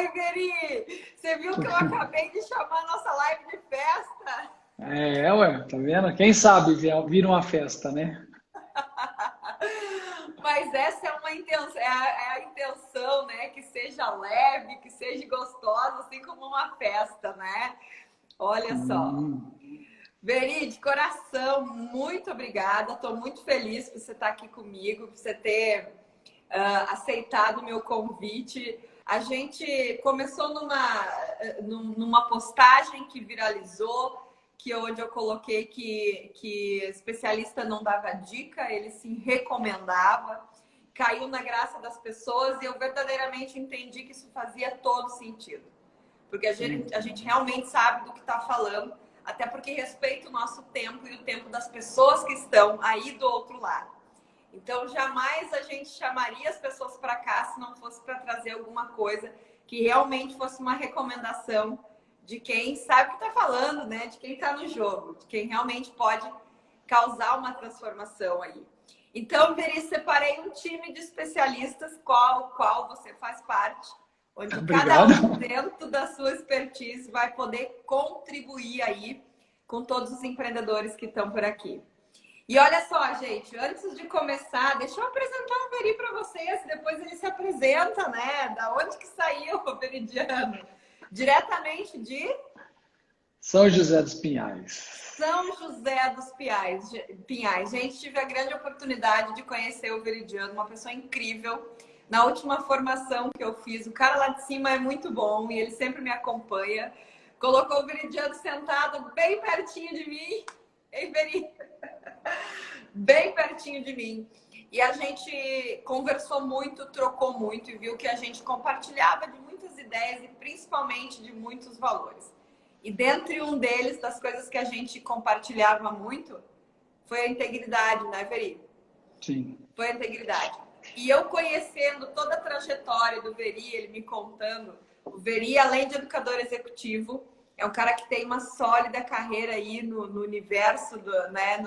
Oi, Veri! Você viu que eu acabei de chamar a nossa live de festa? Ué, tá vendo? Quem sabe vira uma festa, né? Mas essa é uma intenção, é a intenção, né? Que seja leve, que seja gostosa, assim como uma festa, né? Olha só. Hum, Veri, de coração, muito obrigada. Estou muito feliz por você estar aqui comigo, por você ter aceitado o meu convite. A gente começou numa postagem que viralizou, onde eu coloquei que especialista não dava dica, ele se recomendava. Caiu na graça das pessoas e eu verdadeiramente entendi que isso fazia todo sentido. Porque sim. a gente realmente sabe do que está falando, até porque respeita o nosso tempo e o tempo das pessoas que estão aí do outro lado. Então, jamais a gente chamaria as pessoas para cá se não fosse para trazer alguma coisa que realmente fosse uma recomendação de quem sabe o que está falando, né? De quem está no jogo, de quem realmente pode causar uma transformação aí. Então, Veri, separei um time de especialistas, qual você faz parte, onde cada Obrigado. um, dentro da sua expertise, vai poder contribuir aí com todos os empreendedores que estão por aqui. E olha só, gente, antes de começar, deixa eu apresentar o Veri para vocês, depois ele se apresenta, né? Da onde que saiu o Veridiano? Diretamente de São José dos Pinhais. São José dos Pinhais. Gente, tive a grande oportunidade de conhecer o Veridiano, uma pessoa incrível. Na última formação que eu fiz, o cara lá de cima é muito bom e ele sempre me acompanha. Colocou o Veridiano sentado bem pertinho de mim. Ei, Veri? Bem pertinho de mim. E a gente conversou muito, trocou muito e viu que a gente compartilhava de muitas ideias e principalmente de muitos valores. E dentre um deles, das coisas que a gente compartilhava muito, foi a integridade, né, Veri? Sim. Foi a integridade. E eu conhecendo toda a trajetória do Veri, ele me contando, o Veri, além de educador executivo, é um cara que tem uma sólida carreira aí no universo, né,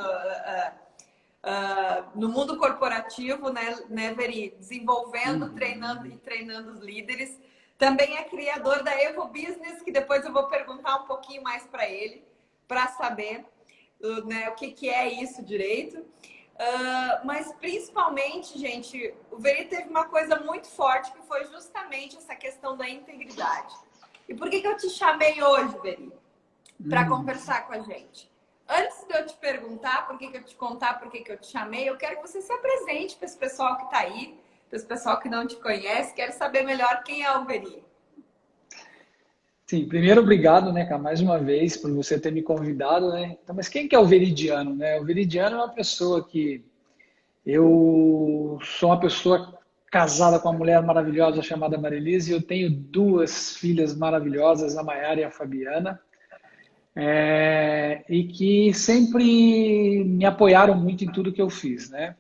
no mundo corporativo, né, Veri? Desenvolvendo, treinando os líderes. Também é criador da Evo Business, que depois eu vou perguntar um pouquinho mais para ele, para saber, né, o que é isso direito. Mas principalmente, gente, o Veri teve uma coisa muito forte, que foi justamente essa questão da integridade. E por que eu te chamei hoje, Veri? Para conversar com a gente. Antes de eu te perguntar, por que eu te contar, por que eu te chamei, eu quero que você se apresente para esse pessoal que está aí, para esse pessoal que não te conhece, quero saber melhor quem é o Veri. Sim, primeiro obrigado, né, cara, mais uma vez por você ter me convidado, né? Então, mas quem que é o Veridiano, né? O Veridiano é uma pessoa que eu sou uma pessoa casada com uma mulher maravilhosa chamada Marilise e eu tenho duas filhas maravilhosas, a Maiara e a Fabiana. E que sempre me apoiaram muito em tudo que eu fiz, né?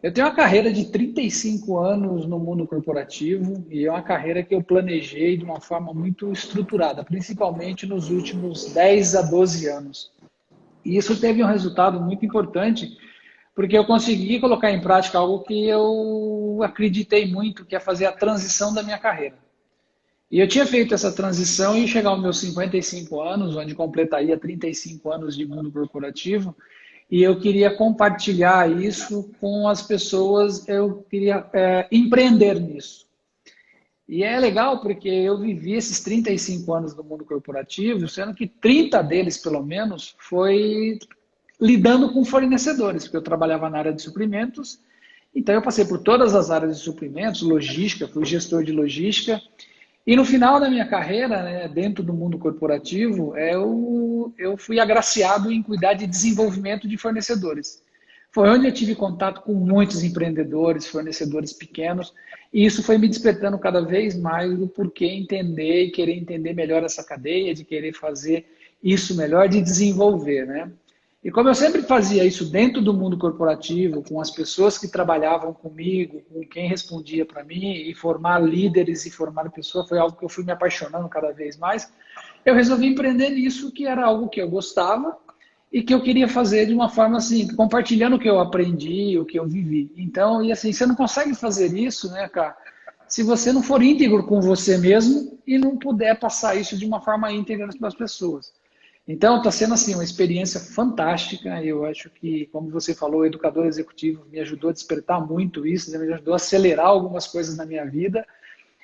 Eu tenho uma carreira de 35 anos no mundo corporativo e é uma carreira que eu planejei de uma forma muito estruturada, principalmente nos últimos 10 a 12 anos. E isso teve um resultado muito importante, porque eu consegui colocar em prática algo que eu acreditei muito, que é fazer a transição da minha carreira. E eu tinha feito essa transição e chegar aos meus 55 anos, onde completaria 35 anos de mundo corporativo, e eu queria compartilhar isso com as pessoas, eu queria empreender nisso. E é legal porque eu vivi esses 35 anos do mundo corporativo, sendo que 30 deles, pelo menos, foi lidando com fornecedores, porque eu trabalhava na área de suprimentos, então eu passei por todas as áreas de suprimentos, logística, fui gestor de logística, e no final da minha carreira, né, dentro do mundo corporativo, eu fui agraciado em cuidar de desenvolvimento de fornecedores. Foi onde eu tive contato com muitos empreendedores, fornecedores pequenos, e isso foi me despertando cada vez mais do porquê entender e querer entender melhor essa cadeia, de querer fazer isso melhor, de desenvolver, né? E como eu sempre fazia isso dentro do mundo corporativo, com as pessoas que trabalhavam comigo, com quem respondia para mim, e formar líderes e formar pessoas, foi algo que eu fui me apaixonando cada vez mais, eu resolvi empreender nisso, que era algo que eu gostava e que eu queria fazer de uma forma assim, compartilhando o que eu aprendi, o que eu vivi. Então, e assim, você não consegue fazer isso, né, cara, se você não for íntegro com você mesmo e não puder passar isso de uma forma íntegra para as pessoas. Então, está sendo assim uma experiência fantástica. Eu acho que, como você falou, o educador executivo me ajudou a despertar muito isso, me ajudou a acelerar algumas coisas na minha vida.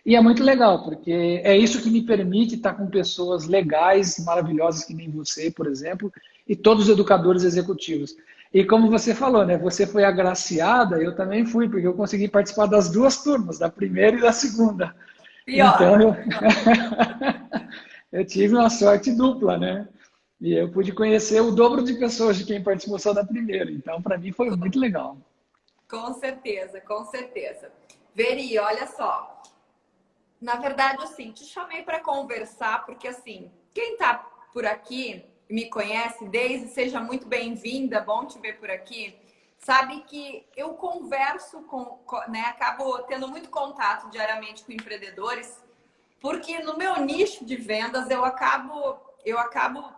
E é muito legal, porque é isso que me permite estar com pessoas legais, maravilhosas, que nem você, por exemplo, e todos os educadores executivos. E como você falou, né? Você foi agraciada, eu também fui, porque eu consegui participar das duas turmas, da primeira e da segunda. Então, Pior. eu tive uma sorte dupla, né? E eu pude conhecer o dobro de pessoas de quem participou só da primeira. Então, para mim, foi muito legal. Com certeza, com certeza. Veri, olha só. Na verdade, assim, te chamei para conversar, porque assim, quem está por aqui me conhece, Deise, seja muito bem-vinda, bom te ver por aqui. Sabe que eu converso né, acabo tendo muito contato diariamente com empreendedores, porque no meu nicho de vendas eu acabo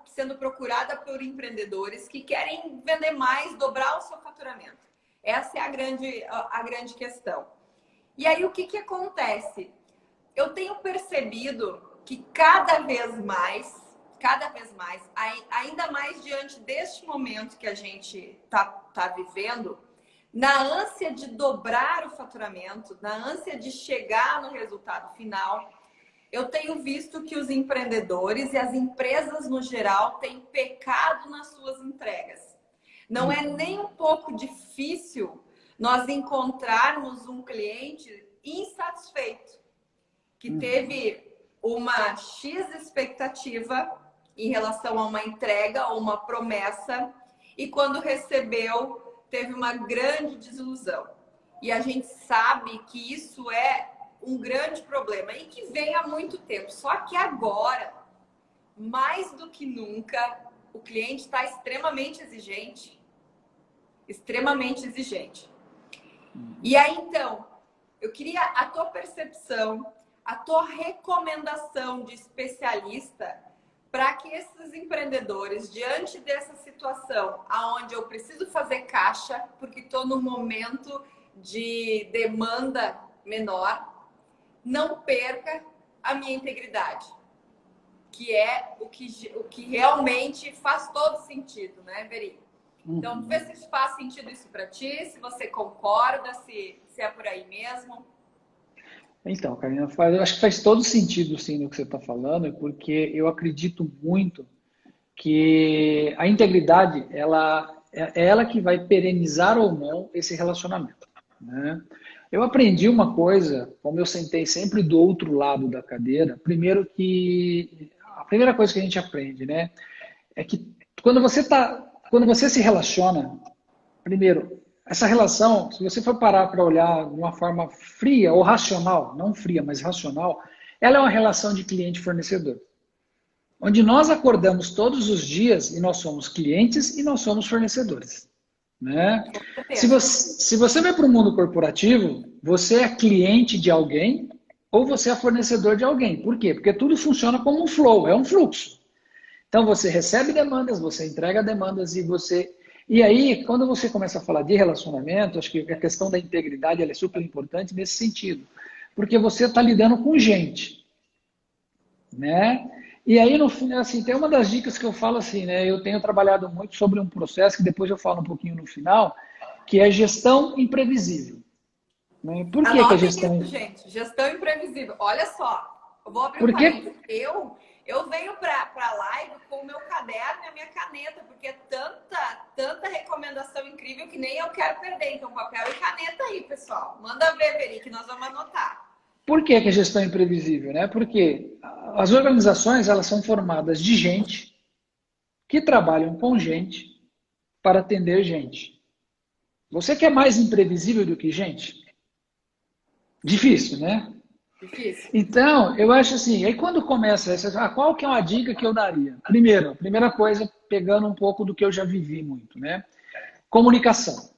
sendo procurada por empreendedores que querem vender mais, dobrar o seu faturamento. Essa é a grande questão. E aí, o que acontece? Eu tenho percebido que cada vez mais, ainda mais diante deste momento que a gente tá vivendo, na ânsia de dobrar o faturamento, na ânsia de chegar no resultado final, eu tenho visto que os empreendedores e as empresas no geral têm pecado nas suas entregas. Não é nem um pouco difícil nós encontrarmos um cliente insatisfeito, que teve uma X expectativa em relação a uma entrega ou uma promessa e quando recebeu teve uma grande desilusão. E a gente sabe que isso é um grande problema e que vem há muito tempo. Só que agora, mais do que nunca, o cliente está extremamente exigente. Extremamente exigente. E aí, então, eu queria a tua percepção, a tua recomendação de especialista para que esses empreendedores, diante dessa situação, aonde eu preciso fazer caixa, porque estou num momento de demanda menor, não perca a minha integridade, que é o que realmente faz todo sentido, né, Veri? Então, vê se faz sentido isso para ti, se você concorda, se é por aí mesmo. Então, Karina, eu acho que faz todo sentido, sim, no que você está falando, porque eu acredito muito que a integridade, é ela que vai perenizar ou não esse relacionamento, né? Eu aprendi uma coisa, como eu sentei sempre do outro lado da cadeira, primeiro que a primeira coisa que a gente aprende, né, é que quando você se relaciona, primeiro, essa relação, se você for parar para olhar de uma forma fria ou racional, não fria, mas racional, ela é uma relação de cliente-fornecedor. Onde nós acordamos todos os dias e nós somos clientes e nós somos fornecedores. Né? Se você vai para o mundo corporativo, você é cliente de alguém ou você é fornecedor de alguém. Por quê? Porque tudo funciona como um flow, é um fluxo. Então você recebe demandas, você entrega demandas E aí, quando você começa a falar de relacionamento, acho que a questão da integridade ela é super importante nesse sentido. Porque você está lidando com gente. Né? E aí, no fim, assim, tem uma das dicas que eu falo assim, né? Eu tenho trabalhado muito sobre um processo que depois eu falo um pouquinho no final, que é gestão imprevisível. Né? Por que a Anotem gestão... isso, gente. Gestão imprevisível. Olha só, eu vou abrir um Porque parênteses. Eu venho para a live com o meu caderno e a minha caneta, porque é tanta recomendação incrível que nem eu quero perder. Então, papel e caneta aí, pessoal. Manda ver, Veri, que nós vamos anotar. Por que a gestão é imprevisível? Né? Porque as organizações elas são formadas de gente que trabalham com gente para atender gente. Você quer mais imprevisível do que gente? Difícil, né? Difícil. Então, eu acho assim, aí quando começa essa, qual que é uma dica que eu daria? Primeiro, a primeira coisa, pegando um pouco do que eu já vivi muito, né? Comunicação.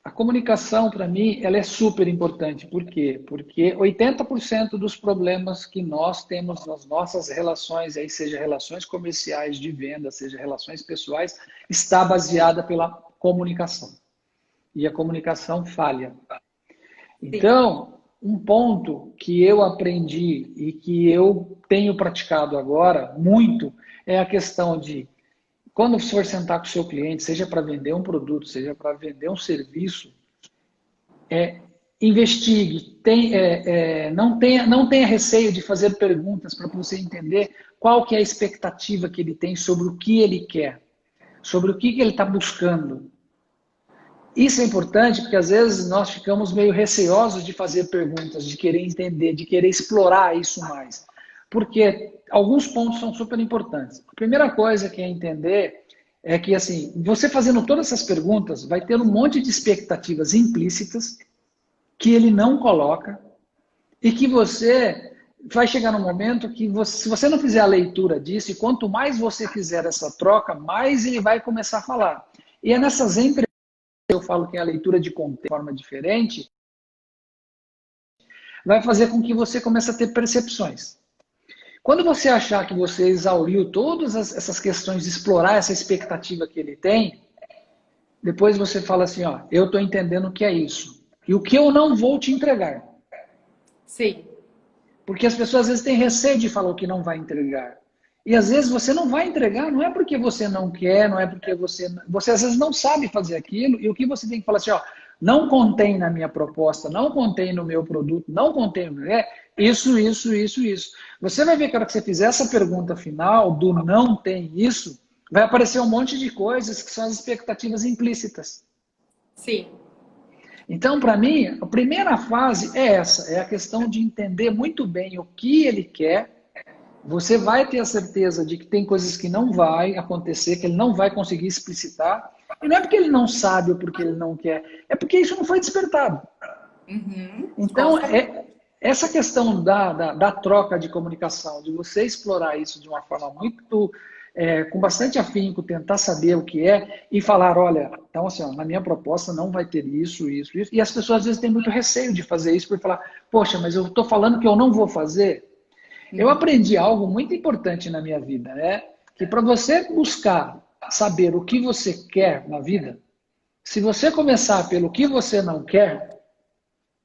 A comunicação, para mim, ela é super importante. Por quê? Porque 80% dos problemas que nós temos nas nossas relações, aí seja relações comerciais, de venda, seja relações pessoais, está baseada pela comunicação. E a comunicação falha. Então, Um ponto que eu aprendi e que eu tenho praticado agora muito é a questão de, quando for sentar com o seu cliente, seja para vender um produto, seja para vender um serviço, investigue, não tenha receio de fazer perguntas para você entender qual que é a expectativa que ele tem sobre o que ele quer, sobre o que ele está buscando. Isso é importante porque às vezes nós ficamos meio receosos de fazer perguntas, de querer entender, de querer explorar isso mais. Porque alguns pontos são super importantes. A primeira coisa que é entender é que, assim, você fazendo todas essas perguntas, vai ter um monte de expectativas implícitas que ele não coloca e que você vai chegar num momento que, se você não fizer a leitura disso, e quanto mais você fizer essa troca, mais ele vai começar a falar. E é nessas entrevistas eu falo que é a leitura de conteúdo de forma diferente, vai fazer com que você comece a ter percepções. Quando você achar que você exauriu todas essas questões de explorar essa expectativa que ele tem, depois você fala assim, ó, eu estou entendendo o que é isso. E o que eu não vou te entregar. Sim. Porque as pessoas às vezes têm receio de falar o que não vai entregar. E às vezes você não vai entregar, não é porque você não quer, não é porque você às vezes não sabe fazer aquilo, e o que você tem que falar assim, ó, não contém na minha proposta, não contém no meu produto, não contém, isso, isso, isso, isso. Você vai ver que a hora que você fizer essa pergunta final, do não tem isso, vai aparecer um monte de coisas que são as expectativas implícitas. Sim. Então, para mim, a primeira fase é essa, é a questão de entender muito bem o que ele quer. Você vai ter a certeza de que tem coisas que não vai acontecer, que ele não vai conseguir explicitar. E não é porque ele não sabe ou porque ele não quer, é porque isso não foi despertado. Uhum. Então, essa questão da troca de comunicação, de você explorar isso de uma forma muito, com bastante afinco, tentar saber o que é e falar, olha, então assim, ó, na minha proposta não vai ter isso, isso, isso. E as pessoas às vezes têm muito receio de fazer isso, por falar, poxa, mas eu estou falando que eu não vou fazer. Eu aprendi algo muito importante na minha vida, né? Que para você buscar saber o que você quer na vida, se você começar pelo que você não quer,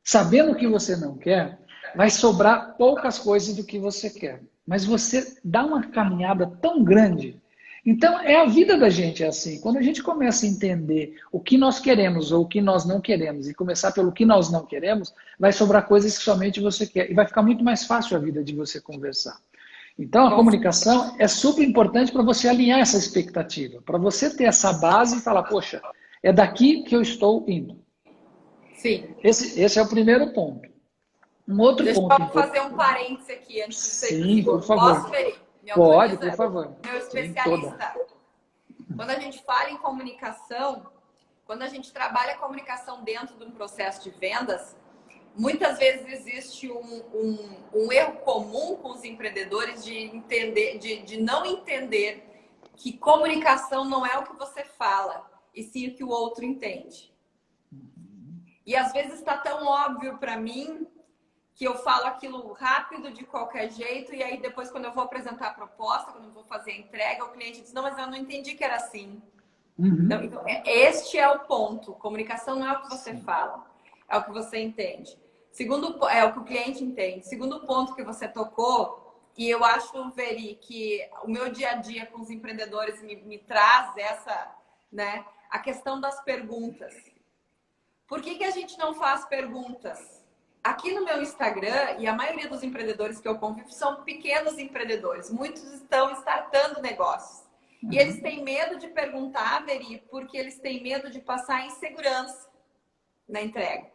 sabendo o que você não quer, vai sobrar poucas coisas do que você quer. Mas você dá uma caminhada tão grande. Então, é a vida da gente é assim. Quando a gente começa a entender o que nós queremos ou o que nós não queremos e começar pelo que nós não queremos, vai sobrar coisas que somente você quer. E vai ficar muito mais fácil a vida de você conversar. Então, a comunicação é super importante para você alinhar essa expectativa, para você ter essa base e falar, poxa, é daqui que eu estou indo. Sim. Esse é o primeiro ponto. Um outro Deixa ponto eu fazer um importante. parênteses aqui antes de você ir para o Sim, por segundo. favor. Posso, Veri? Me Pode, por autoriza? favor. Meu Tem toda. especialista. Quando a gente fala em comunicação, quando a gente trabalha a comunicação dentro de um processo de vendas, muitas vezes existe um erro comum com os empreendedores de não entender que comunicação não é o que você fala, e sim o que o outro entende. E às vezes está tão óbvio para mim que eu falo aquilo rápido, de qualquer jeito, e aí depois, quando eu vou apresentar a proposta, quando eu vou fazer a entrega, o cliente diz, não, mas eu não entendi que era assim. Então, este é o ponto. Comunicação não é o que você fala, é o que você entende. Segundo, é o que o cliente entende. Segundo ponto que você tocou, e eu acho, Veri, que o meu dia a dia com os empreendedores me traz essa, né, a questão das perguntas. Por que a gente não faz perguntas? Aqui no meu Instagram, e a maioria dos empreendedores que eu convivo são pequenos empreendedores. Muitos estão startando negócios. E eles têm medo de perguntar, Veri, porque eles têm medo de passar insegurança na entrega.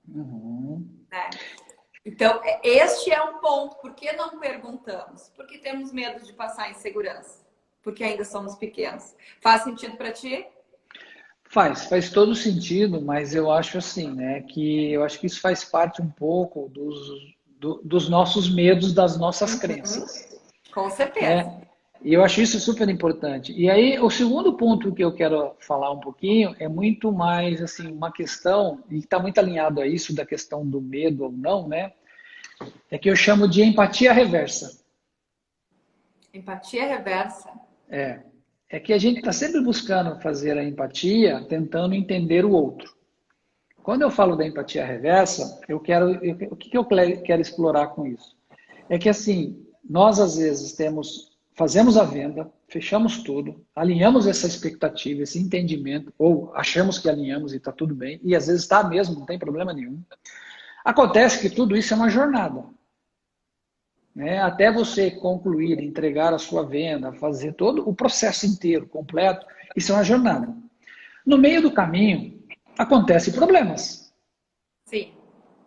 Né? Então, este é um ponto. Por que não perguntamos? Porque temos medo de passar insegurança. Porque ainda somos pequenos. Faz sentido para ti? Faz todo sentido, mas eu acho assim, né, que eu acho que isso faz parte um pouco dos nossos medos, das nossas crenças. Com certeza. Né? E eu acho isso super importante. E aí, o segundo ponto que eu quero falar um pouquinho é muito mais, assim, uma questão, e está muito alinhado a isso, da questão do medo ou não, né? É que eu chamo de empatia reversa. Empatia reversa. É que a gente está sempre buscando fazer a empatia, tentando entender o outro. quando eu falo da empatia reversa, o que eu quero explorar com isso? É que assim, nós às vezes fazemos a venda, fechamos tudo, alinhamos essa expectativa, esse entendimento, ou achamos que alinhamos e está tudo bem, e às vezes está mesmo, não tem problema nenhum. Acontece que tudo isso é uma jornada. Né? Até você concluir, entregar a sua venda, fazer todo o processo inteiro, completo, isso é uma jornada. No meio do caminho, acontecem problemas. Sim.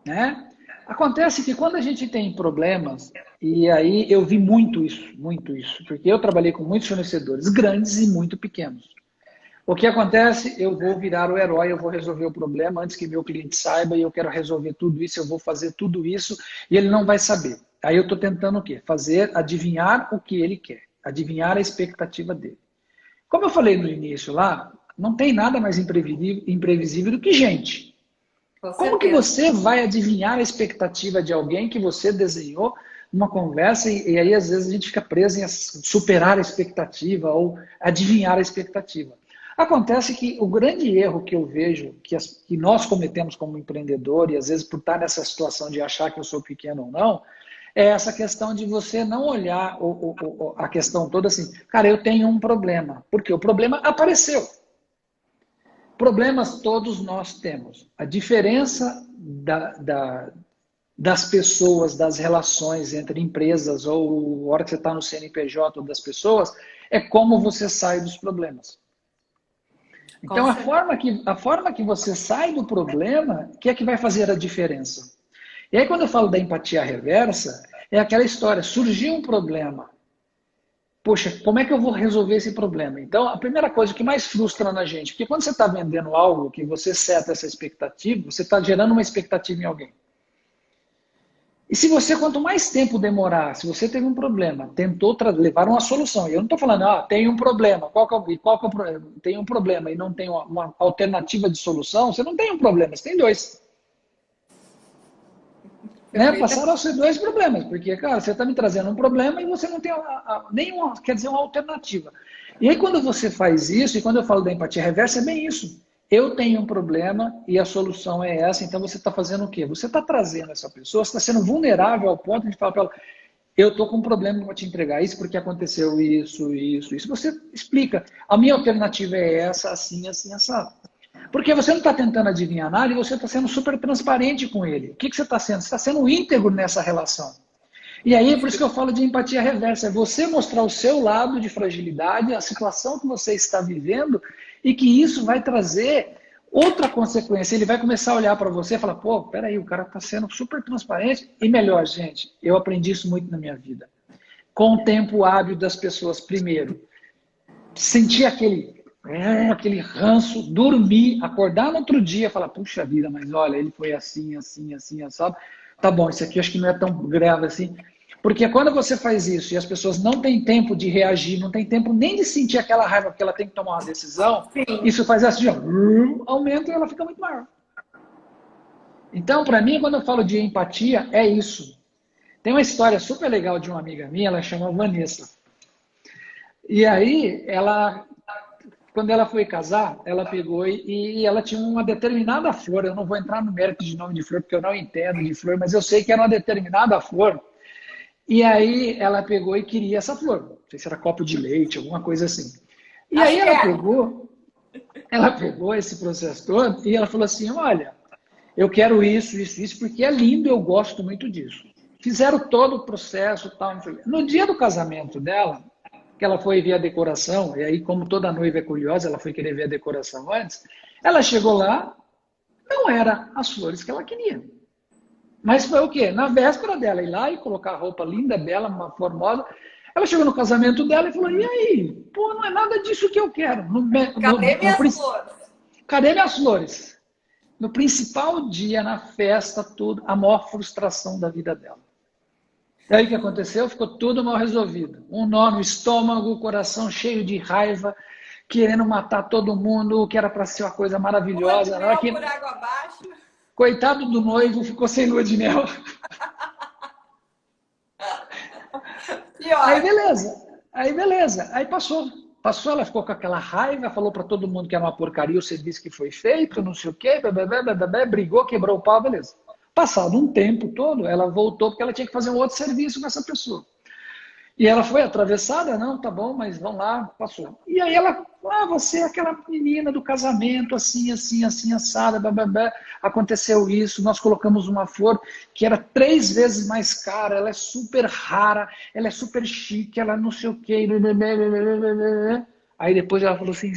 Né? Acontece que quando a gente tem problemas, e aí eu vi muito isso, porque eu trabalhei com muitos fornecedores, grandes e muito pequenos. O que acontece? Eu vou virar o herói, eu vou resolver o problema antes que meu cliente saiba, e eu quero resolver tudo isso, eu vou fazer tudo isso, e ele não vai saber. Aí eu estou tentando o quê? Adivinhar o que ele quer, adivinhar a expectativa dele. Como eu falei no início lá, não tem nada mais imprevisível do que gente. Como que você vai adivinhar a expectativa de alguém que você desenhou numa conversa e aí às vezes a gente fica preso em superar a expectativa ou adivinhar a expectativa? Acontece que o grande erro que eu vejo que nós cometemos como empreendedor, e às vezes por estar nessa situação de achar que eu sou pequeno ou não, é essa questão de você não olhar a questão toda assim, cara, eu tenho um problema, porque o problema apareceu. Problemas todos nós temos. A diferença das pessoas, das relações entre empresas ou a hora que você está no CNPJ das pessoas, é como você sai dos problemas. Então, a forma que você sai do problema que é que vai fazer a diferença. E aí, quando eu falo da empatia reversa, é aquela história, surgiu um problema. Poxa, como é que eu vou resolver esse problema? Então, a primeira coisa, o que mais frustra na gente, porque quando você está vendendo algo que você seta essa expectativa, você está gerando uma expectativa em alguém. E se você, quanto mais tempo demorar, se você teve um problema, tentou levar uma solução, e eu não estou falando, tem um problema, qual que é o problema? Tem um problema e não tem uma alternativa de solução, você não tem um problema, você tem dois. Né? Passaram a ser dois problemas, porque, cara, você está me trazendo um problema e você não tem nenhuma, quer dizer, uma alternativa. E aí, quando você faz isso, e quando eu falo da empatia reversa, é bem isso. Eu tenho um problema e a solução é essa, então você está fazendo o quê? Você está trazendo essa pessoa, você está sendo vulnerável ao ponto de falar para ela, eu estou com um problema para te entregar isso porque aconteceu isso. Você explica, a minha alternativa é essa, assim, assado. Porque você não está tentando adivinhar nada e você está sendo super transparente com ele. O que você está sendo? Você está sendo íntegro nessa relação. E aí, por isso que eu falo de empatia reversa. É você mostrar o seu lado de fragilidade, a situação que você está vivendo e que isso vai trazer outra consequência. Ele vai começar a olhar para você e falar, pô, peraí, o cara está sendo super transparente. E melhor, gente, eu aprendi isso muito na minha vida. Com o tempo hábil das pessoas, primeiro, sentir aquele ranço, dormir, acordar no outro dia e falar, puxa vida, mas olha, ele foi assim, sabe? Tá bom, isso aqui acho que não é tão grave assim. Porque quando você faz isso e as pessoas não têm tempo de reagir, não têm tempo nem de sentir aquela raiva porque ela tem que tomar uma decisão, sim, isso faz assim, aumenta e ela fica muito maior. Então, para mim, quando eu falo de empatia, é isso. Tem uma história super legal de uma amiga minha, ela chama Vanessa. E aí, quando ela foi casar, ela pegou e ela tinha uma determinada flor. Eu não vou entrar no mérito de nome de flor, porque eu não entendo de flor, mas eu sei que era uma determinada flor. E aí ela pegou e queria essa flor. Não sei se era copo de leite, alguma coisa assim. E aí ela pegou esse processo todo e ela falou assim, olha, eu quero isso, porque é lindo e eu gosto muito disso. Fizeram todo o processo, tal. No dia do casamento dela, que ela foi ver a decoração, e aí como toda noiva é curiosa, ela foi querer ver a decoração antes, ela chegou lá, não era as flores que ela queria. Mas foi o quê? Na véspera dela ir lá e colocar a roupa linda, bela, uma formosa, ela chegou no casamento dela e falou, e aí? Pô, não é nada disso que eu quero. Cadê minhas flores? Cadê minhas flores? No principal dia, na festa, tudo, a maior frustração da vida dela. E aí o que aconteceu? Ficou tudo mal resolvido. Um nó no estômago, o coração cheio de raiva, querendo matar todo mundo, que era para ser uma coisa maravilhosa. Lua de mel por água abaixo. Coitado do noivo, ficou sem lua de mel. Aí beleza. Aí passou. Passou, ela ficou com aquela raiva, falou para todo mundo que era uma porcaria o serviço que foi feito, não sei o quê, brigou, quebrou o pau, beleza. Passado um tempo todo, ela voltou porque ela tinha que fazer um outro serviço com essa pessoa. E ela foi atravessada, não, tá bom, mas vamos lá, passou. E aí ela, você é aquela menina do casamento, assim, assim, assim, assada, aconteceu isso, nós colocamos uma flor que era 3 vezes mais cara, ela é super rara, ela é super chique, ela não sei o quê. Aí depois ela falou assim,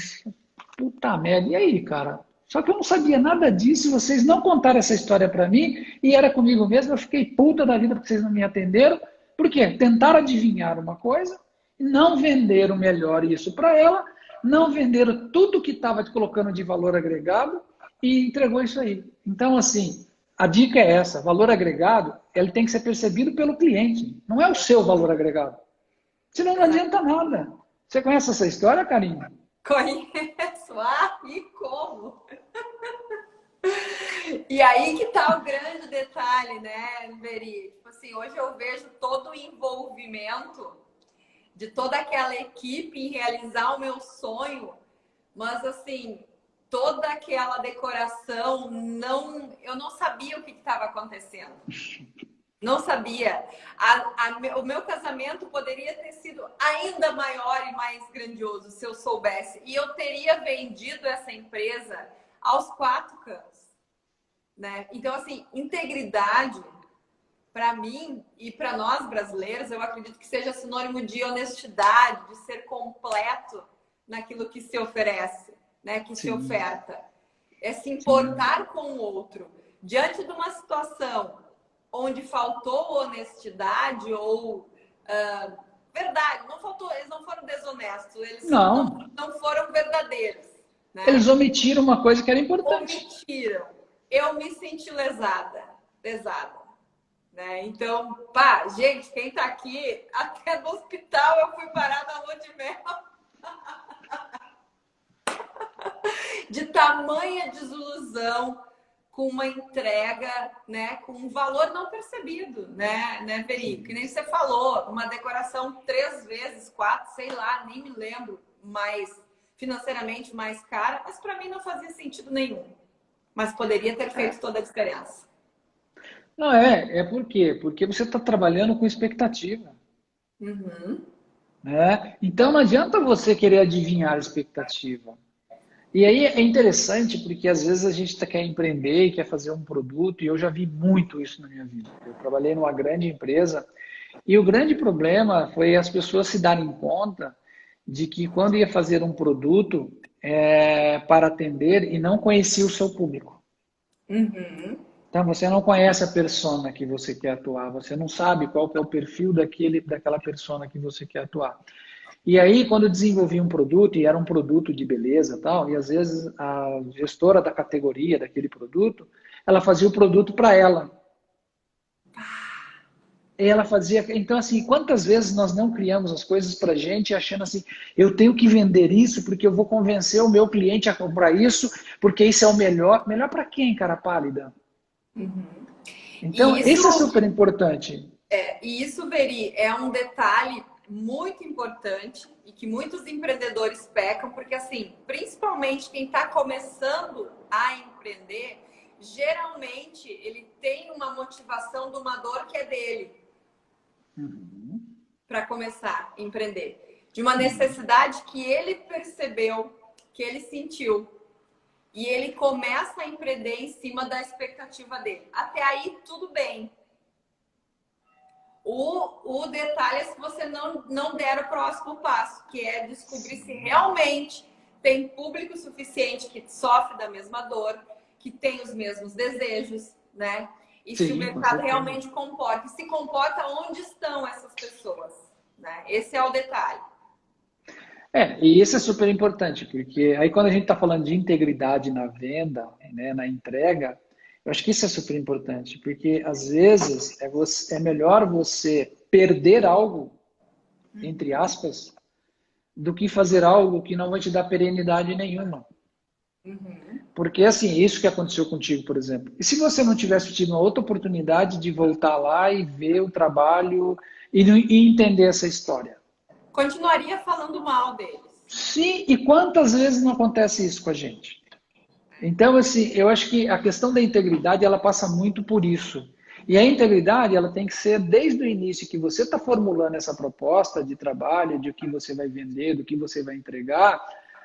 puta merda, e aí, cara? Só que eu não sabia nada disso, vocês não contaram essa história para mim, e era comigo mesmo, eu fiquei puta da vida porque vocês não me atenderam. Por quê? Tentaram adivinhar uma coisa, não venderam melhor isso para ela, não venderam tudo que estava colocando de valor agregado e entregou isso aí. Então, assim, a dica é essa, valor agregado, ele tem que ser percebido pelo cliente, não é o seu valor agregado. Senão não adianta nada. Você conhece essa história, Karine? Conheço, e como? E aí que tá o grande detalhe, né, Veri? Tipo assim, hoje eu vejo todo o envolvimento de toda aquela equipe em realizar o meu sonho, mas assim, toda aquela decoração, eu não sabia o que estava acontecendo. Não sabia. O meu casamento poderia ter sido ainda maior e mais grandioso se eu soubesse. E eu teria vendido essa empresa aos 4 cantos. Né? Então, assim, integridade, para mim e para nós brasileiros, eu acredito que seja sinônimo de honestidade, de ser completo naquilo que se oferece, né? Que se oferta. É se importar com o outro. Diante de uma situação onde faltou honestidade ou verdade, não faltou, eles não foram desonestos, eles não foram verdadeiros. Né? Eles omitiram uma coisa que era importante. Omitiram. Eu me senti lesada. Né? Então, gente, quem tá aqui, até no hospital eu fui parar na lua de mel. De tamanha desilusão, com uma entrega, né, com um valor não percebido, né, Veri? Que nem você falou, uma decoração 3 vezes, 4, sei lá, nem me lembro, mais financeiramente mais cara, mas para mim não fazia sentido nenhum. Mas poderia ter feito toda a diferença. Não, é por quê? Porque você está trabalhando com expectativa. Né? Então não adianta você querer adivinhar a expectativa. E aí é interessante porque às vezes a gente quer empreender e quer fazer um produto, e eu já vi muito isso na minha vida. Eu trabalhei numa grande empresa e o grande problema foi as pessoas se darem conta de que quando ia fazer um produto para atender e não conhecia o seu público. Então você não conhece a persona que você quer atuar, você não sabe qual que é o perfil daquela persona que você quer atuar. E aí, quando eu desenvolvi um produto, e era um produto de beleza e tal, e às vezes a gestora da categoria daquele produto, ela fazia o produto para ela. E ela fazia... Então, assim, quantas vezes nós não criamos as coisas para a gente achando assim, eu tenho que vender isso porque eu vou convencer o meu cliente a comprar isso, porque isso é o melhor. Melhor para quem, cara pálida? Então, isso é super importante. E isso, Veri, é um detalhe muito importante e que muitos empreendedores pecam, porque assim, principalmente quem está começando a empreender, geralmente ele tem uma motivação de uma dor que é dele para começar a empreender, de uma necessidade que ele percebeu, que ele sentiu, e ele começa a empreender em cima da expectativa dele. Até aí, tudo bem. O detalhe é se você não der o próximo passo, que é descobrir se realmente tem público suficiente que sofre da mesma dor, que tem os mesmos desejos, né? E se o mercado realmente comporta. E se comporta onde estão essas pessoas, né? Esse é o detalhe. E isso é super importante, porque aí quando a gente está falando de integridade na venda, né, na entrega, eu acho que isso é super importante, porque às vezes é melhor você perder algo, entre aspas, do que fazer algo que não vai te dar perenidade nenhuma. Porque assim, isso que aconteceu contigo, por exemplo. E se você não tivesse tido uma outra oportunidade de voltar lá e ver o trabalho e entender essa história? Continuaria falando mal deles. Sim, e quantas vezes não acontece isso com a gente? Então, assim, eu acho que a questão da integridade, ela passa muito por isso. E a integridade, ela tem que ser desde o início que você está formulando essa proposta de trabalho, de o que você vai vender, do que você vai entregar,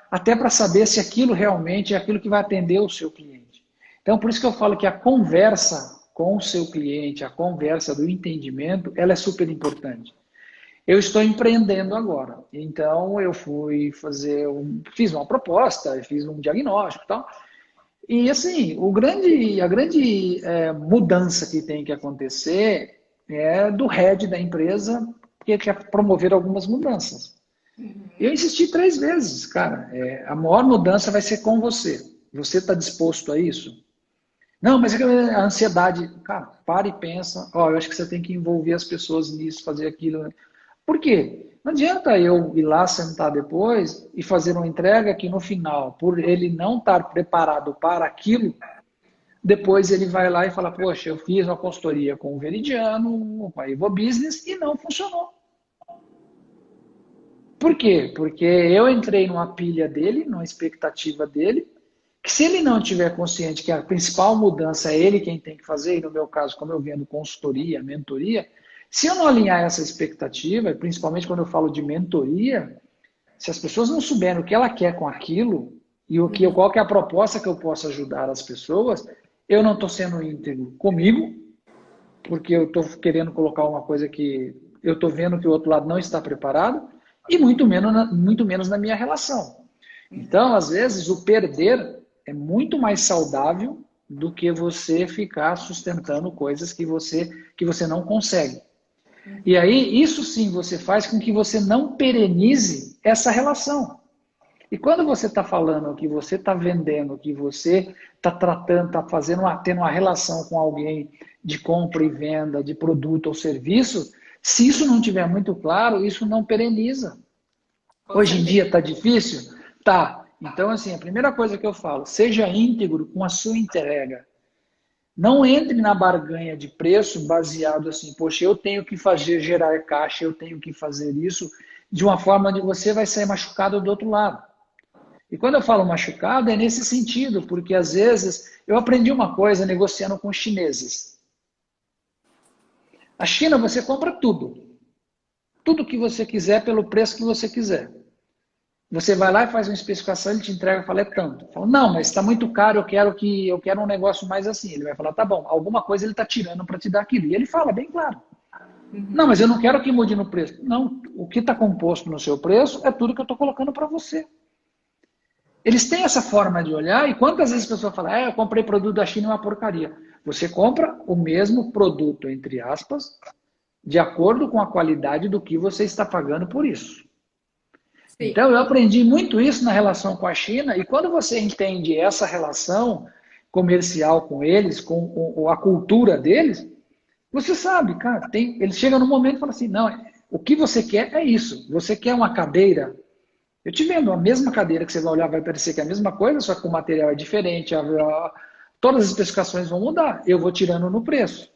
até para saber se aquilo realmente é aquilo que vai atender o seu cliente. Então, por isso que eu falo que a conversa com o seu cliente, a conversa do entendimento, ela é super importante. Eu estou empreendendo agora, então eu fiz uma proposta, fiz um diagnóstico e tal, e assim, a grande mudança que tem que acontecer é do head da empresa, que quer promover algumas mudanças. Eu insisti 3 vezes, cara, a maior mudança vai ser com você. Você está disposto a isso? Não, mas a ansiedade, cara, para e pensa, ó, eu acho que você tem que envolver as pessoas nisso, fazer aquilo. Por quê? Não adianta eu ir lá sentar depois e fazer uma entrega que no final, por ele não estar preparado para aquilo, depois ele vai lá e fala, poxa, eu fiz uma consultoria com o Veridiano, com a Evo Business e não funcionou. Por quê? Porque eu entrei numa pilha dele, numa expectativa dele, que se ele não tiver consciente que a principal mudança é ele quem tem que fazer, e no meu caso, como eu vendo consultoria, mentoria, se eu não alinhar essa expectativa, principalmente quando eu falo de mentoria, se as pessoas não souberem o que ela quer com aquilo e qual que é a proposta que eu posso ajudar as pessoas, eu não estou sendo íntegro comigo, porque eu estou querendo colocar uma coisa que eu estou vendo que o outro lado não está preparado, e muito menos na minha relação. Então, às vezes, o perder é muito mais saudável do que você ficar sustentando coisas que você não consegue. E aí, isso sim você faz com que você não perenize essa relação. E quando você está falando que você está vendendo, que você está tratando, está tendo uma relação com alguém de compra e venda de produto ou serviço, se isso não tiver muito claro, isso não pereniza. Hoje em dia está difícil? Tá. Então, assim, a primeira coisa que eu falo, seja íntegro com a sua entrega. Não entre na barganha de preço baseado assim, poxa, eu tenho que fazer gerar caixa, eu tenho que fazer isso, de uma forma onde você vai sair machucado do outro lado. E quando eu falo machucado, é nesse sentido, porque às vezes eu aprendi uma coisa negociando com os chineses. A China você compra tudo. Tudo que você quiser pelo preço que você quiser. Você vai lá e faz uma especificação, ele te entrega e fala, é tanto. Fala, não, mas está muito caro, eu quero um negócio mais assim. Ele vai falar, tá bom, alguma coisa ele está tirando para te dar aquilo. E ele fala bem claro. Não, mas eu não quero que mude no preço. Não, o que está composto no seu preço é tudo que eu estou colocando para você. Eles têm essa forma de olhar e quantas vezes a pessoa fala, eu comprei produto da China e uma porcaria. Você compra o mesmo produto, entre aspas, de acordo com a qualidade do que você está pagando por isso. Sim. Então, eu aprendi muito isso na relação com a China, e quando você entende essa relação comercial com eles, com a cultura deles, você sabe, cara, eles chegam no momento e falam assim, não, o que você quer é isso. Você quer uma cadeira? Eu te vendo a mesma cadeira que você vai olhar, vai parecer que é a mesma coisa, só que o material é diferente, todas as especificações vão mudar, eu vou tirando no preço.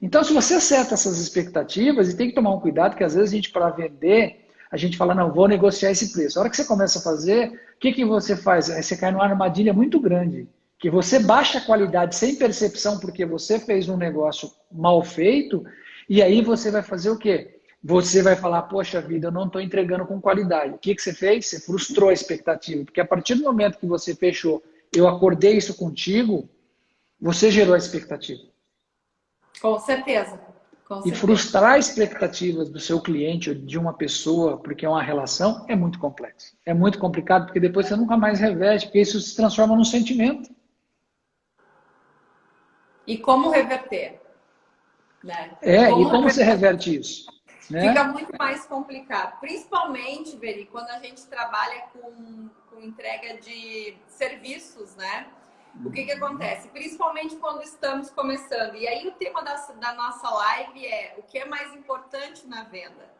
Então, se você acerta essas expectativas, e tem que tomar um cuidado, que às vezes a gente, para vender, a gente fala, não, vou negociar esse preço. A hora que você começa a fazer, o que você faz? Aí você cai numa armadilha muito grande, que você baixa a qualidade sem percepção, porque você fez um negócio mal feito, e aí você vai fazer o quê? Você vai falar, poxa vida, eu não estou entregando com qualidade. O que você fez? Você frustrou a expectativa, porque a partir do momento que você fechou, eu acordei isso contigo, você gerou a expectativa. Com certeza. E frustrar expectativas do seu cliente ou de uma pessoa, porque é uma relação, é muito complexo. É muito complicado, porque depois você nunca mais reverte, porque isso se transforma num sentimento. E como reverter? Né? Como você reverte isso? Né? Fica muito mais complicado. Principalmente, Veri, quando a gente trabalha com entrega de serviços, né? O que acontece? Principalmente quando estamos começando. E aí o tema da nossa live é o que é mais importante na venda?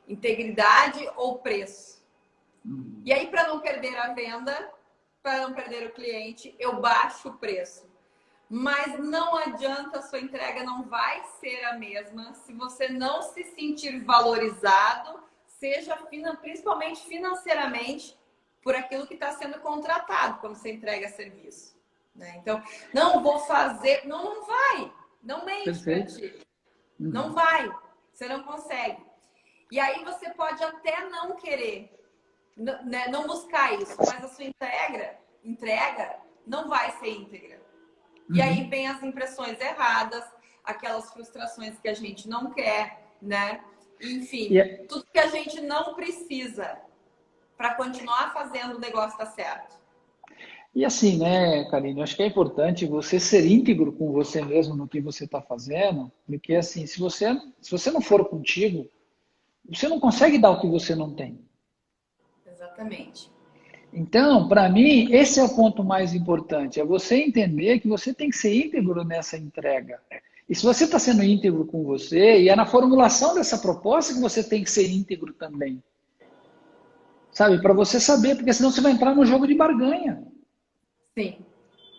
Integridade ou preço? E aí, para não perder a venda, para não perder o cliente, eu baixo o preço. Mas não adianta, a sua entrega não vai ser a mesma se você não se sentir valorizado, seja principalmente financeiramente por aquilo que está sendo contratado quando você entrega serviço, né? Então, não vou fazer, não vai, não mente para ti, não vai, você não consegue. E aí você pode até não querer, né, não buscar isso, mas a sua entrega não vai ser íntegra. E aí vem as impressões erradas, aquelas frustrações que a gente não quer, né? Enfim, tudo que a gente não precisa para continuar fazendo o negócio dar certo. E assim, né, Karine, eu acho que é importante você ser íntegro com você mesmo no que você está fazendo, porque assim, se você não for contigo, você não consegue dar o que você não tem. Exatamente. Então, para mim, esse é o ponto mais importante, é você entender que você tem que ser íntegro nessa entrega. E se você está sendo íntegro com você, e é na formulação dessa proposta que você tem que ser íntegro também. Sabe? Para você saber, porque senão você vai entrar no jogo de barganha. Sim.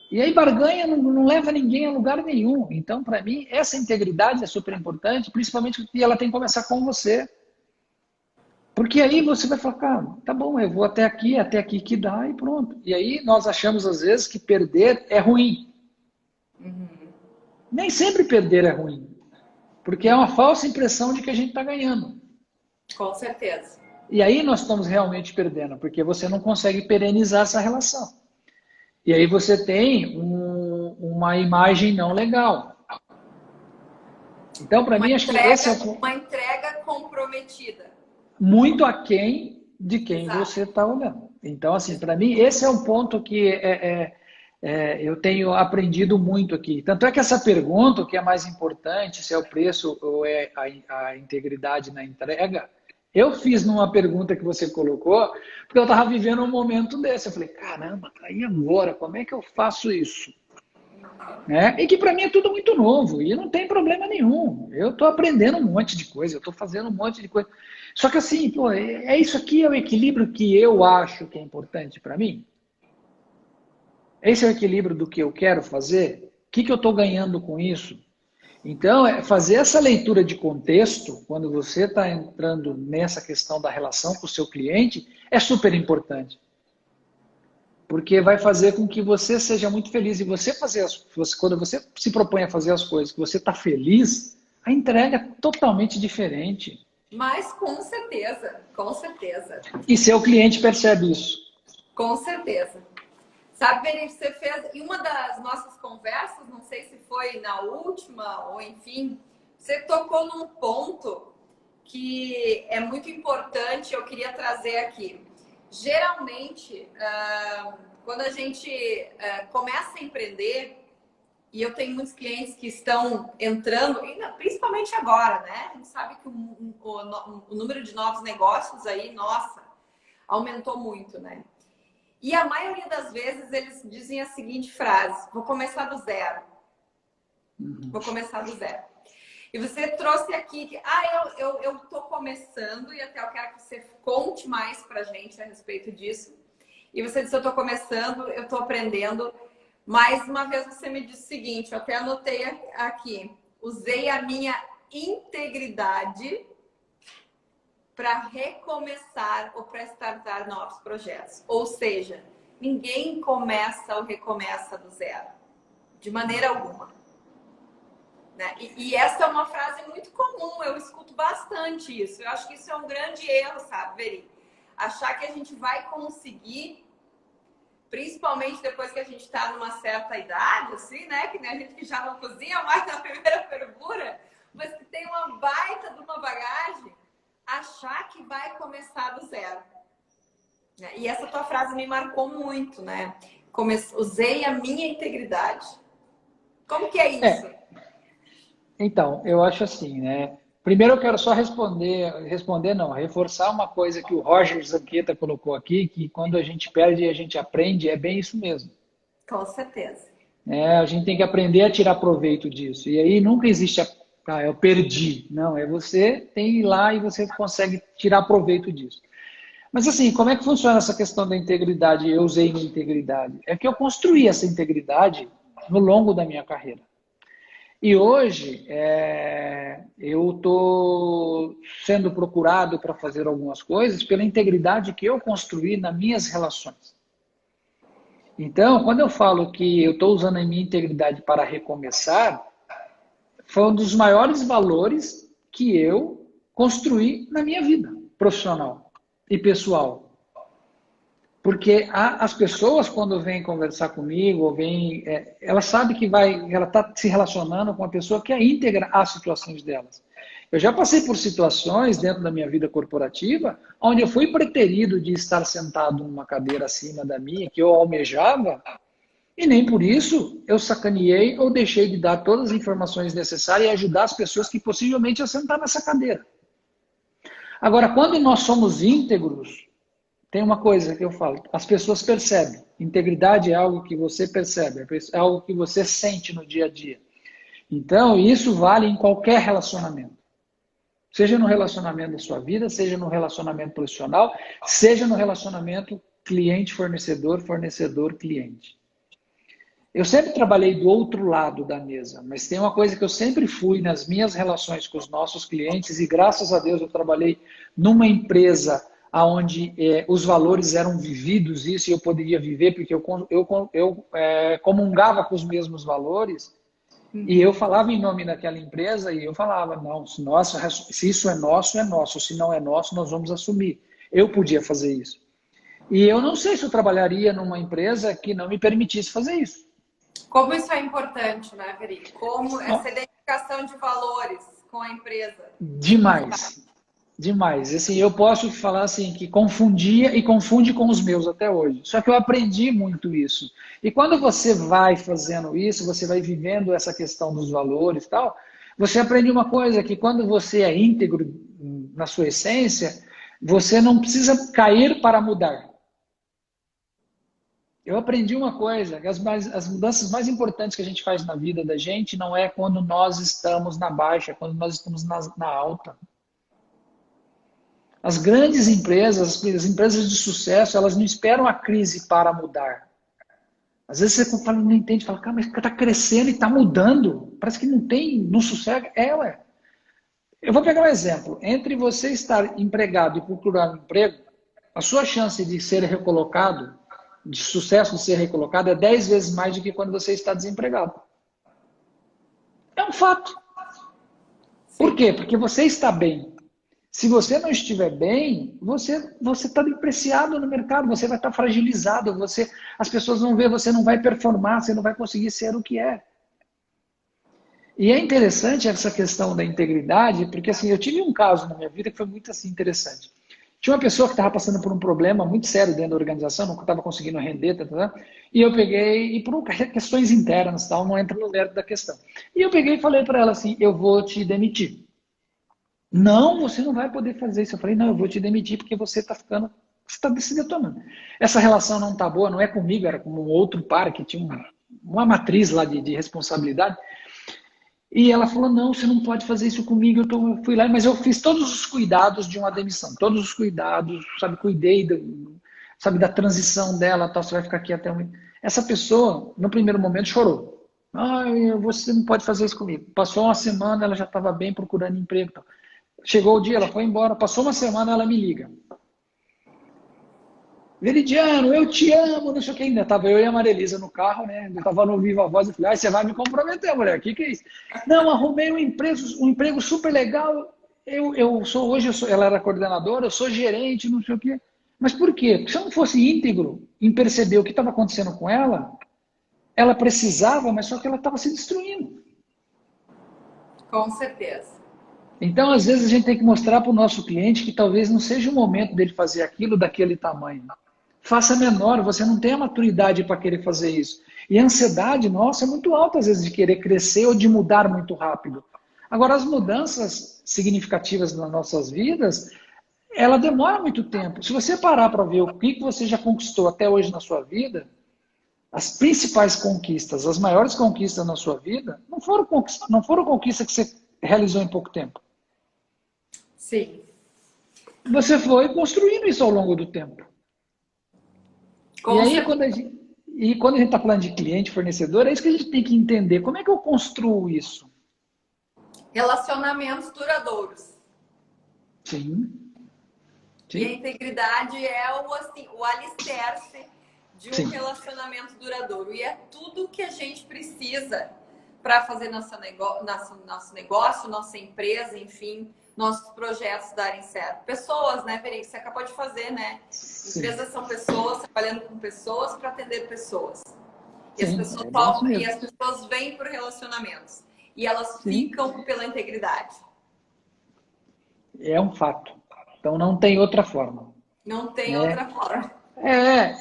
E aí barganha não leva ninguém a lugar nenhum. Então, para mim, essa integridade é super importante, principalmente porque ela tem que começar com você. Porque aí você vai falar, cara, tá bom, eu vou até aqui que dá e pronto. E aí nós achamos às vezes que perder é ruim. Nem sempre perder é ruim. Porque é uma falsa impressão de que a gente está ganhando. Com certeza. E aí nós estamos realmente perdendo, porque você não consegue perenizar essa relação. E aí você tem uma imagem não legal. Então, para mim, acho que esse é uma entrega comprometida. Muito aquém de quem Exato. você está olhando. Então, assim, para mim, esse é um ponto que eu tenho aprendido muito aqui. Tanto é que essa pergunta, o que é mais importante, se é o preço ou é a integridade na entrega, eu fiz numa pergunta que você colocou, porque eu estava vivendo um momento desse. Eu falei, caramba, e agora? Como é que eu faço isso? Né? E que para mim é tudo muito novo e não tem problema nenhum. Eu estou aprendendo um monte de coisa, eu estou fazendo um monte de coisa. Só que assim, pô, isso aqui é o equilíbrio que eu acho que é importante para mim? Esse é o equilíbrio do que eu quero fazer? O que eu estou ganhando com isso? Então, fazer essa leitura de contexto, quando você está entrando nessa questão da relação com o seu cliente, é super importante. Porque vai fazer com que você seja muito feliz. E quando você se propõe a fazer as coisas que você está feliz, a entrega é totalmente diferente. Mas com certeza, com certeza. E seu cliente percebe isso. Com certeza. Sabe, Veri, você fez em uma das nossas conversas, não sei se foi na última ou enfim, você tocou num ponto que é muito importante, eu queria trazer aqui. Geralmente, quando a gente começa a empreender, e eu tenho muitos clientes que estão entrando, principalmente agora, né? A gente sabe que o número de novos negócios aí, nossa, aumentou muito, né? E a maioria das vezes eles dizem a seguinte frase: vou começar do zero. Vou começar do zero. E você trouxe aqui que, eu tô começando, e até eu quero que você conte mais pra gente a respeito disso. E você disse, eu tô começando, eu tô aprendendo. Mais uma vez você me disse o seguinte, eu até anotei aqui, usei a minha integridade para recomeçar ou para startar novos projetos. Ou seja, ninguém começa ou recomeça do zero, de maneira alguma. Né? E essa é uma frase muito comum, eu escuto bastante isso. Eu acho que isso é um grande erro, sabe, Veri? Achar que a gente vai conseguir, principalmente depois que a gente está numa certa idade, assim, né? Que nem a gente que já não cozinha mais na primeira fervura, mas que tem uma baita de uma bagagem, achar que vai começar do zero. E essa tua frase me marcou muito, né? Usei a minha integridade. Como que é isso? Então, eu acho assim, né? Primeiro eu quero só reforçar uma coisa que o Roger Zanqueta colocou aqui, que quando a gente perde e a gente aprende, é bem isso mesmo. Com certeza. A gente tem que aprender a tirar proveito disso. E aí nunca existe eu perdi. Não, você tem que ir lá e você consegue tirar proveito disso. Mas assim, como é que funciona essa questão da integridade? Eu usei minha integridade. É que eu construí essa integridade no longo da minha carreira. E hoje eu estou sendo procurado para fazer algumas coisas pela integridade que eu construí nas minhas relações. Então, quando eu falo que eu estou usando a minha integridade para recomeçar, foi um dos maiores valores que eu construí na minha vida profissional e pessoal. Porque as pessoas, quando vêm conversar comigo, ou vêm, ela sabe que ela está se relacionando com uma pessoa que é íntegra às situações delas. Eu já passei por situações dentro da minha vida corporativa, onde eu fui preterido de estar sentado numa cadeira acima da minha, que eu almejava, e nem por isso eu sacaneei ou deixei de dar todas as informações necessárias e ajudar as pessoas que possivelmente iam sentar nessa cadeira. Agora, quando nós somos íntegros, tem uma coisa que eu falo, as pessoas percebem. Integridade é algo que você percebe, é algo que você sente no dia a dia. Então, isso vale em qualquer relacionamento. Seja no relacionamento da sua vida, seja no relacionamento profissional, seja no relacionamento cliente-fornecedor, fornecedor-cliente. Eu sempre trabalhei do outro lado da mesa, mas tem uma coisa que eu sempre fui nas minhas relações com os nossos clientes, e graças a Deus eu trabalhei numa empresa onde os valores eram vividos, isso e eu poderia viver, porque eu comungava com os mesmos valores, e eu falava em nome daquela empresa, e eu falava, não, se isso é nosso, se não é nosso, nós vamos assumir. Eu podia fazer isso. E eu não sei se eu trabalharia numa empresa que não me permitisse fazer isso. Como isso é importante, né, Veri? Como essa identificação de valores com a empresa. Demais. Demais. Assim, eu posso falar assim que confundia e confunde com os meus até hoje. Só que eu aprendi muito isso. E quando você vai fazendo isso, você vai vivendo essa questão dos valores e tal, você aprende uma coisa, que quando você é íntegro na sua essência, você não precisa cair para mudar. Eu aprendi uma coisa, que as mudanças mais importantes que a gente faz na vida da gente não é quando nós estamos na baixa, é quando nós estamos na alta. As grandes empresas, as empresas de sucesso, elas não esperam a crise para mudar. Às vezes você não entende, fala, cara, mas está crescendo e está mudando. Parece que não sossega. Ué. Eu vou pegar um exemplo. Entre você estar empregado e procurar um emprego, a sua chance de ser recolocado, de sucesso de ser recolocado, é 10 vezes mais do que quando você está desempregado. É um fato. Por quê? Porque você está bem. Se você não estiver bem, você está depreciado no mercado, você vai estar fragilizado, as pessoas vão ver, você não vai performar, você não vai conseguir ser o que é. E é interessante essa questão da integridade, porque assim, eu tive um caso na minha vida que foi muito assim, interessante. Tinha uma pessoa que estava passando por um problema muito sério dentro da organização, não estava conseguindo render, e eu peguei, e por questões internas, tal, não entra no mérito da questão. E eu peguei e falei para ela assim, eu vou te demitir. Não, você não vai poder fazer isso. Eu falei, não, eu vou te demitir porque você está se detonando. Essa relação não está boa, não é comigo, era com um outro par que tinha uma matriz lá de responsabilidade. E ela falou, não, você não pode fazer isso comigo. Eu fui lá, mas eu fiz todos os cuidados de uma demissão. Todos os cuidados, sabe, cuidei da transição dela, tal, você vai ficar aqui até um... Essa pessoa, no primeiro momento, chorou. Você não pode fazer isso comigo. Passou uma semana, ela já estava bem procurando emprego. Tal. Chegou o dia, ela foi embora, passou uma semana, ela me liga. Veridiano, eu te amo, não sei o que ainda. Estava eu e a Marilisa no carro, né? Eu estava no Viva Voz e falei, você vai me comprometer, mulher, o que é isso? Não, arrumei um emprego super legal. Ela era coordenadora, eu sou gerente, não sei o quê. Mas por quê? Porque se eu não fosse íntegro em perceber o que estava acontecendo com ela precisava, mas só que ela estava se destruindo. Com certeza. Então, às vezes, a gente tem que mostrar para o nosso cliente que talvez não seja o momento dele fazer aquilo daquele tamanho. Faça menor, você não tem a maturidade para querer fazer isso. E a ansiedade, nossa, é muito alta, às vezes, de querer crescer ou de mudar muito rápido. Agora, as mudanças significativas nas nossas vidas, ela demora muito tempo. Se você parar para ver o que você já conquistou até hoje na sua vida, as principais conquistas, as maiores conquistas na sua vida, não foram conquistas que você realizou em pouco tempo. Sim. Você foi construindo isso ao longo do tempo. Quando a gente está falando de cliente, fornecedor, é isso que a gente tem que entender. Como é que eu construo isso? Relacionamentos duradouros. Sim. E a Sim. integridade é o alicerce de um Sim. relacionamento duradouro. E é tudo que a gente precisa para fazer nosso negócio, nossa empresa, enfim, nossos projetos darem certo. Pessoas, né, Veri? Você acabou de fazer, né? Sim. Empresas são pessoas, trabalhando com pessoas para atender pessoas. E as Sim, pessoas, é bem isso e mesmo. as pessoas vêm por relacionamentos. E elas Sim, ficam pela integridade. é um fato. Então não tem outra forma, Não tem né? outra forma.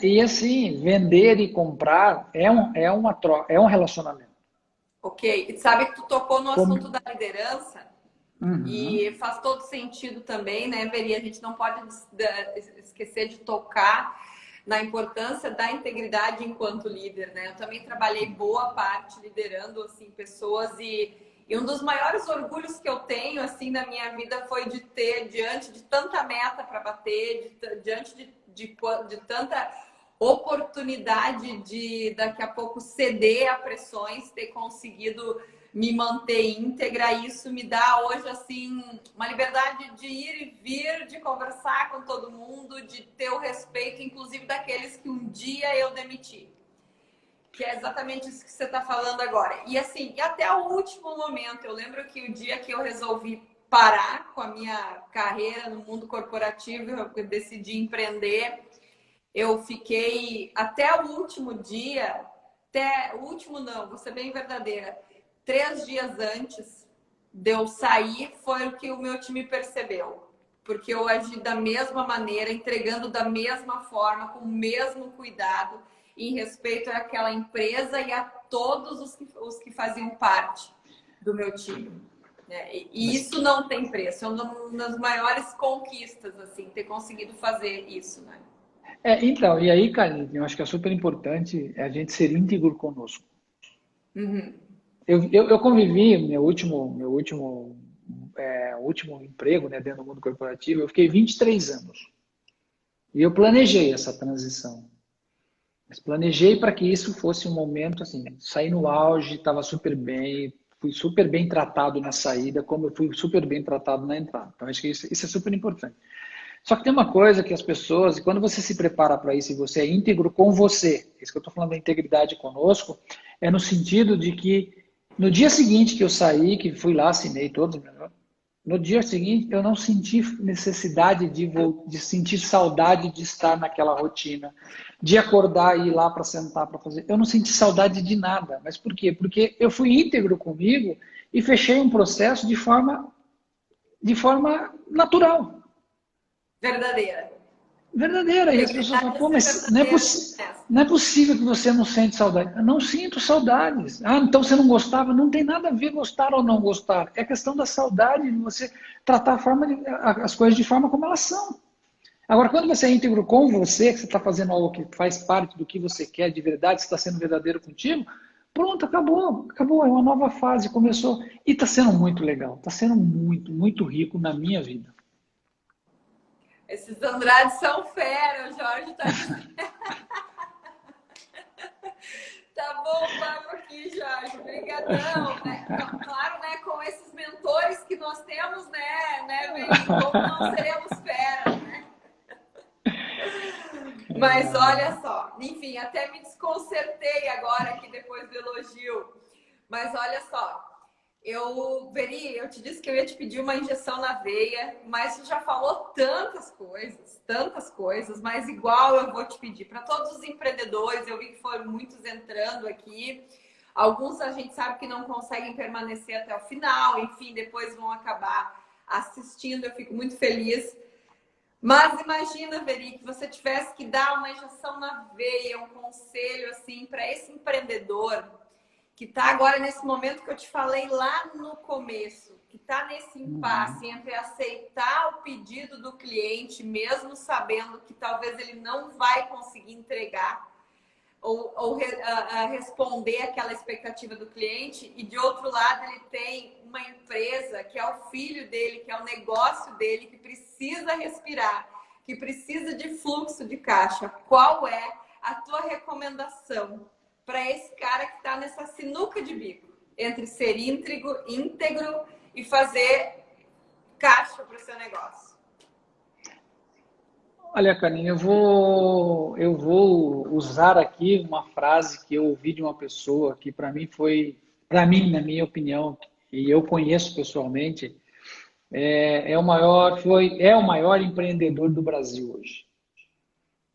E assim, vender e comprar é um relacionamento. Ok? E sabe que tu tocou no assunto Como... da liderança e Uhum. faz todo sentido também, né, Veri? A gente não pode esquecer de tocar na importância da integridade enquanto líder, né? Eu também trabalhei boa parte liderando assim pessoas e um dos maiores orgulhos que eu tenho assim na minha vida foi de ter diante de tanta meta para bater, diante de tanta oportunidade de daqui a pouco ceder a pressões, ter conseguido me manter íntegra. Isso me dá hoje assim uma liberdade de ir e vir, de conversar com todo mundo, de ter o respeito, inclusive daqueles que um dia eu demiti. Que é exatamente isso que você está falando agora. E assim, e até o último momento, eu lembro que o dia que eu resolvi parar com a minha carreira no mundo corporativo, eu decidi empreender. Eu fiquei até o último dia, até o último não, vou ser bem verdadeira, 3 dias antes de eu sair, foi o que o meu time percebeu. Porque eu agi da mesma maneira, entregando da mesma forma, com o mesmo cuidado, em respeito àquela empresa e a todos os que faziam parte do meu time. E Mas, isso não tem preço, é uma das maiores conquistas, assim, ter conseguido fazer isso, né? então, e aí, cara, eu acho que é super importante a gente ser íntegro conosco. Uhum. Eu convivi, último emprego, né, dentro do mundo corporativo, eu fiquei 23 anos. E eu planejei essa transição. Mas planejei para que isso fosse um momento assim, saí no auge, estava super bem, fui super bem tratado na saída, como eu fui super bem tratado na entrada. Então, acho que isso é super importante. Só que tem uma coisa que as pessoas, quando você se prepara para isso e você é íntegro com você, isso que eu estou falando da integridade conosco, é no sentido de que no dia seguinte que eu saí, que fui lá, assinei todos, no dia seguinte eu não senti necessidade de sentir saudade de estar naquela rotina, de acordar e ir lá para sentar para fazer. Eu não senti saudade de nada. Mas por quê? Porque eu fui íntegro comigo e fechei um processo de forma natural. Verdadeira. Verdadeira. E as pessoas Integridade falam, é pô, ser mas não é, verdadeiro e honesto. não é possível que você não sente saudade. Eu não sinto saudades. Ah, então você não gostava? Não tem nada a ver gostar ou não gostar. É questão da saudade, de você tratar as coisas de forma como elas são. Agora, quando você é íntegro com você, que você está fazendo algo que faz parte do que você quer de verdade, você está sendo verdadeiro contigo, pronto, acabou. Acabou, é uma nova fase, começou. E está sendo muito legal. Está sendo muito, muito rico na minha vida. Esses Andrades são fera, o Jorge tá dizendo. Tá bom o papo aqui, Jorge. Obrigadão, né? Claro, né? Com esses mentores que nós temos, né, Veri? Como não seremos fera, né? Mas olha só, enfim, até me desconcertei agora aqui depois do elogio. Mas olha só, Veri, eu te disse que eu ia te pedir uma injeção na veia, mas tu já falou tantas coisas, mas igual eu vou te pedir para todos os empreendedores, eu vi que foram muitos entrando aqui. Alguns a gente sabe que não conseguem permanecer até o final, enfim, depois vão acabar assistindo, eu fico muito feliz. Mas imagina, Veri, que você tivesse que dar uma injeção na veia, um conselho assim para esse empreendedor que está agora nesse momento que eu te falei lá no começo, que está nesse impasse entre aceitar o pedido do cliente, mesmo sabendo que talvez ele não vai conseguir entregar ou responder aquela expectativa do cliente, e de outro lado ele tem uma empresa que é o filho dele, que é o negócio dele, que precisa respirar, que precisa de fluxo de caixa. Qual é a tua recomendação para esse cara que está nessa sinuca de bico entre ser íntegro e fazer caixa para o seu negócio? Olha, Karine, eu vou usar aqui uma frase que eu ouvi de uma pessoa que para mim, na minha opinião, e eu conheço pessoalmente, é o maior empreendedor do Brasil hoje.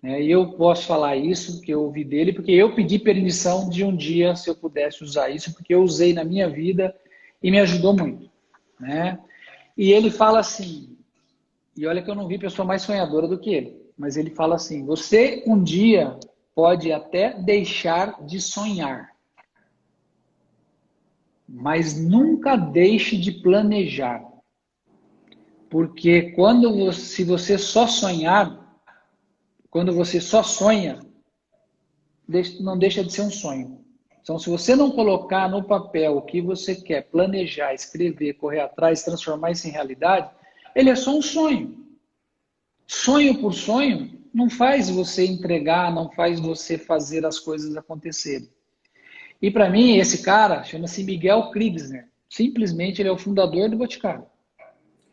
E eu posso falar isso, que eu ouvi dele, porque eu pedi permissão de um dia, se eu pudesse usar isso, porque eu usei na minha vida e me ajudou muito, né? E ele fala assim, e olha que eu não vi pessoa mais sonhadora do que ele, mas ele fala assim, você um dia pode até deixar de sonhar, mas nunca deixe de planejar. Porque se você só sonhar, quando você só sonha, não deixa de ser um sonho. Então, se você não colocar no papel o que você quer, planejar, escrever, correr atrás, transformar isso em realidade, ele é só um sonho. Sonho por sonho não faz você entregar, não faz você fazer as coisas acontecerem. E para mim, esse cara chama-se Miguel Kriegsner. Simplesmente ele é o fundador do Boticário.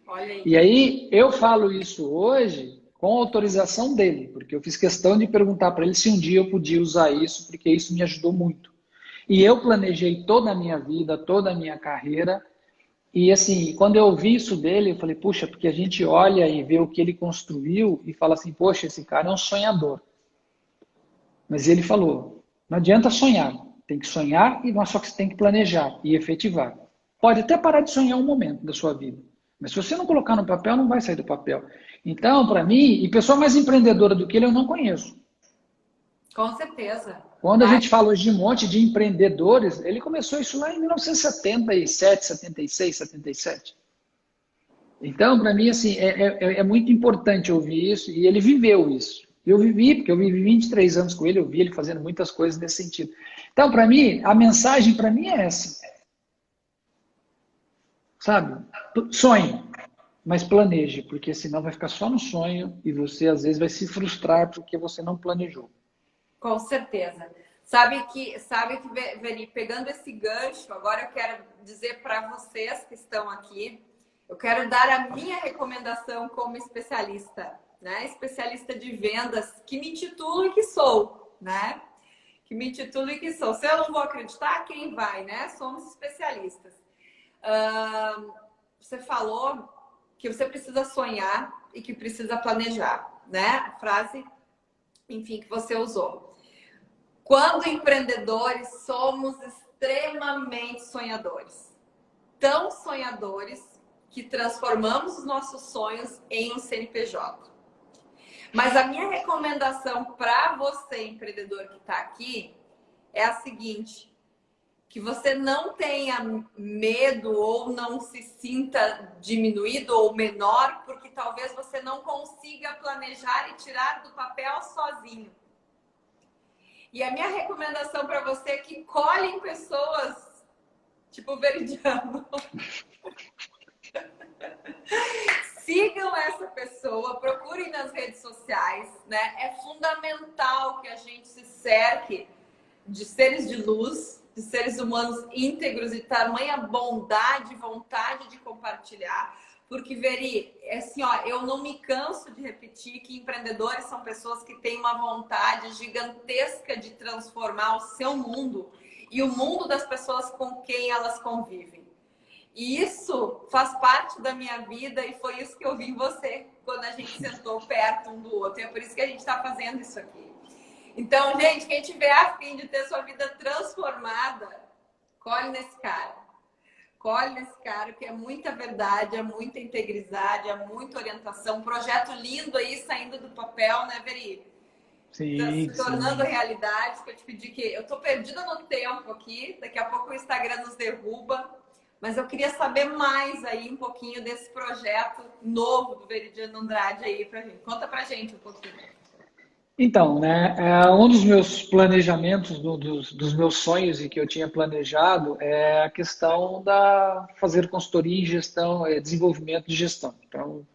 Olha aí. E aí eu falo isso hoje com autorização dele, porque eu fiz questão de perguntar para ele se um dia eu podia usar isso, porque isso me ajudou muito. E eu planejei toda a minha vida, toda a minha carreira, e assim, quando eu ouvi isso dele, eu falei, puxa, porque a gente olha e vê o que ele construiu e fala assim, poxa, esse cara é um sonhador. Mas ele falou, não adianta sonhar, tem que sonhar, mas só que você tem que planejar e efetivar. Pode até parar de sonhar um momento da sua vida, mas se você não colocar no papel, não vai sair do papel. Então, para mim, e pessoa mais empreendedora do que ele, eu não conheço. Com certeza. Quando a gente fala hoje de um monte de empreendedores, ele começou isso lá em 1977, 76, 77. Então, para mim, assim, é muito importante ouvir isso, e ele viveu isso. Eu vivi, porque eu vivi 23 anos com ele, eu vi ele fazendo muitas coisas nesse sentido. Então, para mim, a mensagem para mim é essa. Sabe? Sonhe, mas planeje, porque senão vai ficar só no sonho e você, às vezes, vai se frustrar porque você não planejou. Com certeza. Sabe que, Veri, pegando esse gancho, agora eu quero dizer para vocês que estão aqui, eu quero dar a minha recomendação como especialista, né? Especialista de vendas, que me intitulo e que sou, né? Que me intitulo e que sou. Se eu não vou acreditar, quem vai, né? Somos especialistas. Você falou que você precisa sonhar e que precisa planejar, né? A frase, enfim, que você usou. Quando empreendedores, somos extremamente sonhadores. Tão sonhadores que transformamos os nossos sonhos em um CNPJ. Mas a minha recomendação para você, empreendedor que está aqui, é a seguinte: que você não tenha medo ou não se sinta diminuído ou menor, porque talvez você não consiga planejar e tirar do papel sozinho. E a minha recomendação para você é que colhem pessoas tipo o Veridiano. Sigam essa pessoa, procurem nas redes sociais, né? É fundamental que a gente se cerque de seres de luz, de seres humanos íntegros e tamanha bondade e vontade de compartilhar. Porque, Veri, assim, ó, eu não me canso de repetir que empreendedores são pessoas que têm uma vontade gigantesca de transformar o seu mundo e o mundo das pessoas com quem elas convivem. E isso faz parte da minha vida e foi isso que eu vi em você quando a gente sentou perto um do outro. E é por isso que a gente está fazendo isso aqui. Então, gente, quem tiver a fim de ter sua vida transformada, colhe nesse cara. Colhe nesse cara, que é muita verdade, é muita integridade, é muita orientação. Um projeto lindo aí saindo do papel, né, Veri? Sim, se tornando realidade, que eu te pedi que... Eu tô perdida no tempo aqui, daqui a pouco o Instagram nos derruba. Mas eu queria saber mais aí um pouquinho desse projeto novo do Veridiano Andrade aí pra gente. Conta pra gente um pouquinho. Então, né, um dos meus planejamentos, dos meus sonhos e que eu tinha planejado é a questão fazer consultoria em gestão, desenvolvimento de gestão. Então,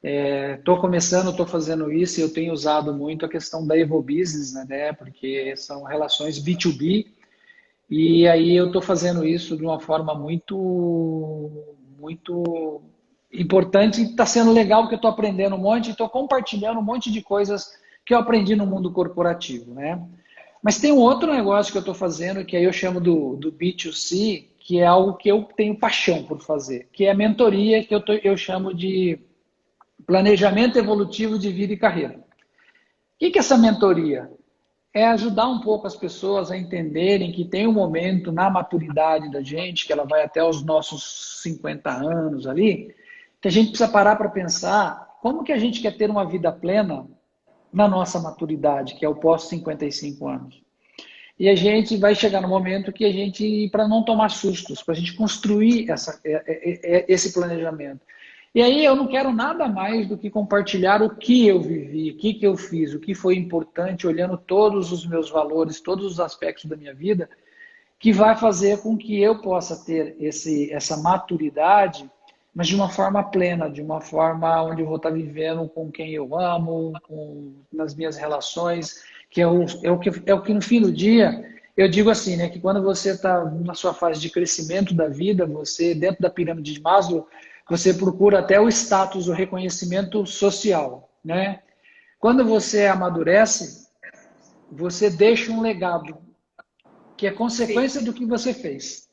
estou fazendo isso e eu tenho usado muito a questão da Evobusiness, né, porque são relações B2B, e aí eu estou fazendo isso de uma forma muito, muito importante. Está sendo legal porque eu estou aprendendo um monte, estou compartilhando um monte de coisas que eu aprendi no mundo corporativo, né? Mas tem um outro negócio que eu estou fazendo, que aí eu chamo do B2C, que é algo que eu tenho paixão por fazer, que é a mentoria, que eu chamo de planejamento evolutivo de vida e carreira. O que é essa mentoria? É ajudar um pouco as pessoas a entenderem que tem um momento na maturidade da gente, que ela vai até os nossos 50 anos ali, que a gente precisa parar para pensar como que a gente quer ter uma vida plena na nossa maturidade, que é o pós 55 anos. E a gente vai chegar no momento que a gente, para não tomar sustos, para a gente construir esse planejamento. E aí eu não quero nada mais do que compartilhar o que eu vivi, o que eu fiz, o que foi importante, olhando todos os meus valores, todos os aspectos da minha vida, que vai fazer com que eu possa ter essa maturidade, mas de uma forma plena, de uma forma onde eu vou estar vivendo com quem eu amo, nas minhas relações, que é o que no fim do dia, eu digo assim, né, que quando você está na sua fase de crescimento da vida, você, dentro da pirâmide de Maslow, você procura até o status, o reconhecimento social, né? Quando você amadurece, você deixa um legado, que é consequência do que você fez.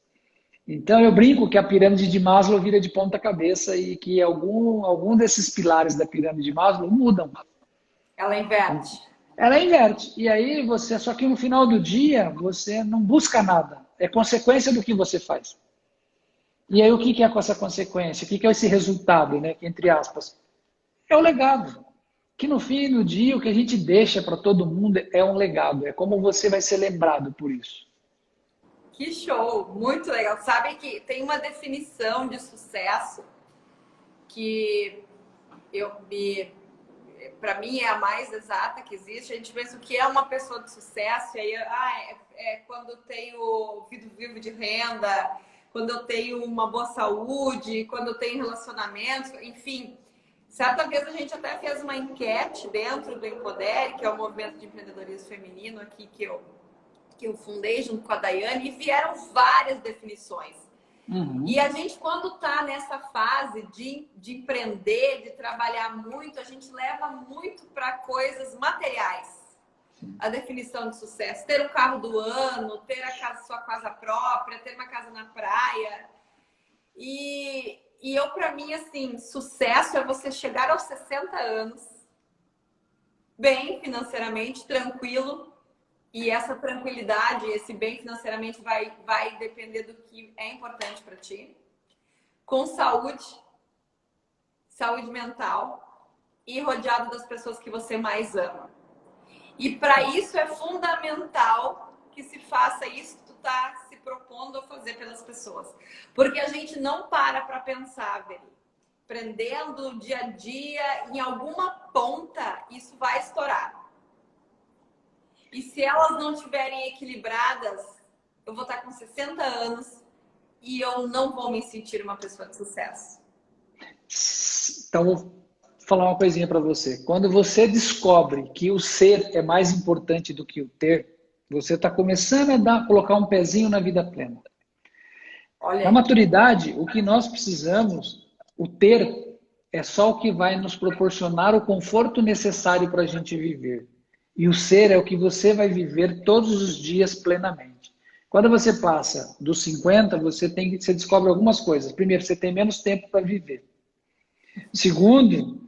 Então eu brinco que a pirâmide de Maslow vira de ponta cabeça e que algum desses pilares da pirâmide de Maslow mudam. Ela inverte. Ela inverte. E aí só que no final do dia, você não busca nada. É consequência do que você faz. E aí o que é com essa consequência? O que é esse resultado, né? Que, entre aspas, é o legado. Que no fim do dia, o que a gente deixa para todo mundo é um legado. É como você vai ser lembrado por isso. Que show! Muito legal. Sabe que tem uma definição de sucesso que para mim é a mais exata que existe. A gente pensa o que é uma pessoa de sucesso, e aí é quando eu tenho vivo de renda, quando eu tenho uma boa saúde, quando eu tenho relacionamentos, enfim. Certa vez a gente até fez uma enquete dentro do Empodere, que é o movimento de empreendedorismo feminino aqui que eu fundei junto com a Daiane, e vieram várias definições. Uhum. E a gente, quando está nessa fase de empreender, de trabalhar muito, a gente leva muito para coisas materiais. A definição de sucesso. Ter um carro do ano, ter sua casa própria, ter uma casa na praia. E para mim, assim, sucesso é você chegar aos 60 anos, bem financeiramente, tranquilo. E essa tranquilidade, esse bem financeiramente vai depender do que é importante para ti. Com saúde mental e rodeado das pessoas que você mais ama. E para isso é fundamental que se faça isso que tu tá se propondo a fazer pelas pessoas. Porque a gente não para pensar, Veri. Prendendo o dia a dia, em alguma ponta, isso vai estourar. E se elas não estiverem equilibradas, eu vou estar com 60 anos e eu não vou me sentir uma pessoa de sucesso. Então, vou falar uma coisinha para você. Quando você descobre que o ser é mais importante do que o ter, você está começando a colocar um pezinho na vida plena. Na maturidade, o que nós precisamos, o ter, é só o que vai nos proporcionar o conforto necessário para a gente viver. E o ser é o que você vai viver todos os dias plenamente. Quando você passa dos 50, você descobre algumas coisas. Primeiro, você tem menos tempo para viver. Segundo,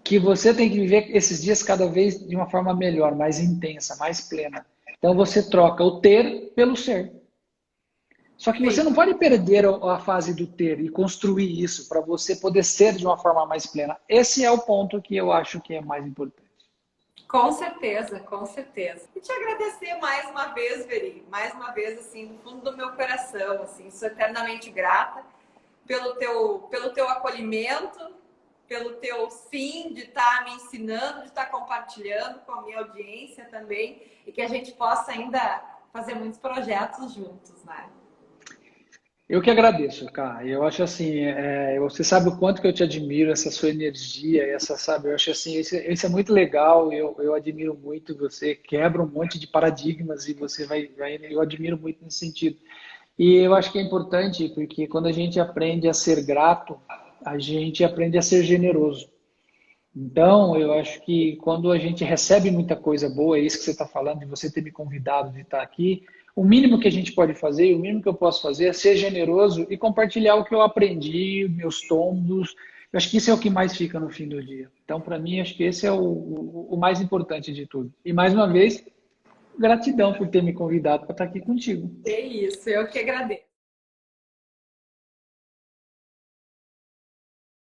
que você tem que viver esses dias cada vez de uma forma melhor, mais intensa, mais plena. Então você troca o ter pelo ser. Só que você não pode perder a fase do ter e construir isso para você poder ser de uma forma mais plena. Esse é o ponto que eu acho que é mais importante. Com certeza, com certeza. E te agradecer mais uma vez, Veri. Mais uma vez, assim, do fundo do meu coração, assim, sou eternamente grata pelo teu acolhimento, pelo teu sim de estar me ensinando, de estar compartilhando com a minha audiência também, e que a gente possa ainda fazer muitos projetos juntos, né? Eu que agradeço, cara. Eu acho assim, você sabe o quanto que eu te admiro, essa sua energia, sabe? Eu acho assim, isso é muito legal. Eu admiro muito. Você quebra um monte de paradigmas e eu admiro muito nesse sentido. E eu acho que é importante, porque quando a gente aprende a ser grato, a gente aprende a ser generoso. Então, eu acho que quando a gente recebe muita coisa boa, é isso que você está falando, de você ter me convidado de estar aqui, o mínimo que a gente pode fazer, e o mínimo que eu posso fazer é ser generoso e compartilhar o que eu aprendi, meus tombos. Eu acho que isso é o que mais fica no fim do dia. Então, para mim, acho que esse é o mais importante de tudo. E mais uma vez, gratidão por ter me convidado para estar aqui contigo. É isso, eu que agradeço.